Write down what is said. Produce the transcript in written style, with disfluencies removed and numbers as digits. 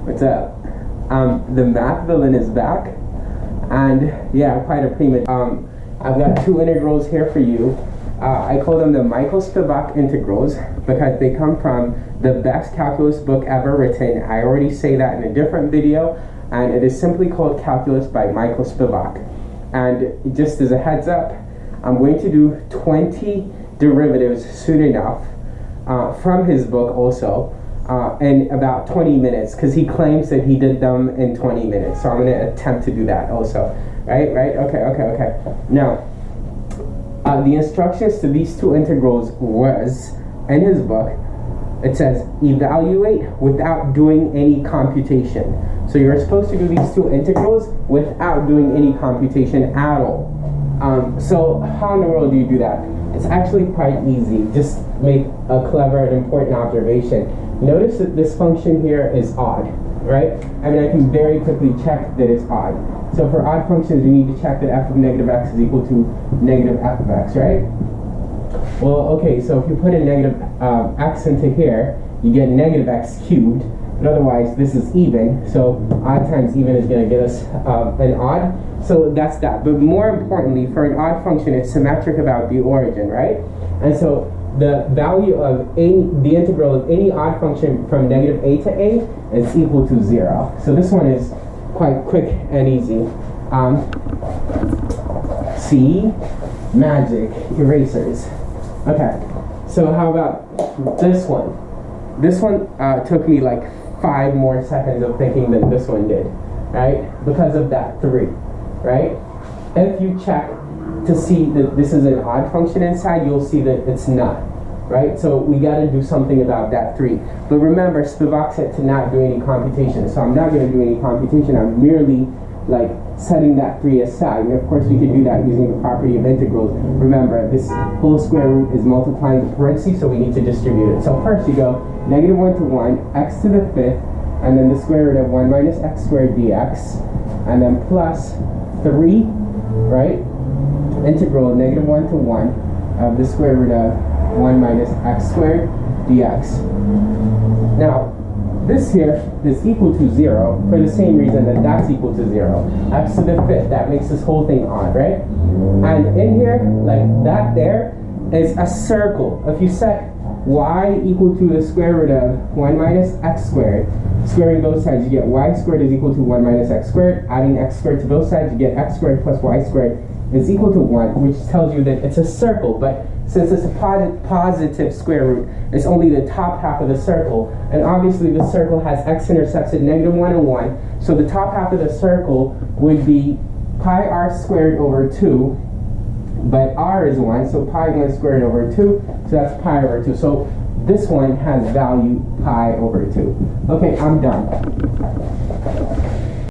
What's up? The math villain is back, and yeah, quite a prima. I've got two integrals here for you. I call them the Michael Spivak Integrals because they come from the best calculus book ever written. I already say that in a different video, and it is simply called Calculus by Michael Spivak. And just as a heads up, I'm going to do 20 derivatives soon enough from his book also in about 20 minutes, because he claims that he did them in 20 minutes. So I'm going to attempt to do that also. Right? Okay. Now, the instructions to these two integrals was, in his book, it says, evaluate without doing any computation. So you're supposed to do these two integrals without doing any computation at all. So how in the world do you do that? It's actually quite easy. Just make a clever and important observation. Notice that this function here is odd, right? I mean, I can very quickly check that it's odd. So for odd functions, we need to check that f of negative x is equal to negative f of x, right? Well, okay, so if you put a negative x into here, you get negative x cubed. But otherwise, this is even. So odd times even is going to get us an odd. So that's that. But more importantly, for an odd function, it's symmetric about the origin, right? And so the value of the integral of any odd function from negative a to a is equal to 0. So this one is quite quick and easy. See, magic, erasers. Okay, so how about this one? This one took me like 5 more seconds of thinking than this one did, right? Because of that 3, right? If you check to see that this is an odd function inside, you'll see that it's not, right? So we got to do something about that 3. But remember, Spivak said to not do any computation, so I'm not going to do any computation. I'm merely like setting that 3 aside. And of course, we can do that using the property of integrals. Remember, this whole square root is multiplying the parentheses, so we need to distribute it. So first you go negative 1 to 1, x to the 5th, and then the square root of 1 minus x squared dx, and then plus 3, right? Integral negative 1 to 1 of the square root of 1 minus x squared dx. Now, this here is equal to 0 for the same reason that that's equal to 0. X to the 5th, that makes this whole thing odd, right? And in here, like that there, is a circle. If you set y equal to the square root of 1 minus x squared, squaring both sides, you get y squared is equal to 1 minus x squared. Adding x squared to both sides, you get x squared plus y squared is equal to 1, which tells you that it's a circle. But since it's a positive square root, it's only the top half of the circle. And obviously the circle has x-intercepts at negative 1 and 1. So the top half of the circle would be pi r squared over 2. But r is 1, so pi 1 squared over 2. So that's pi over 2. So this one has value pi over 2. Okay, I'm done.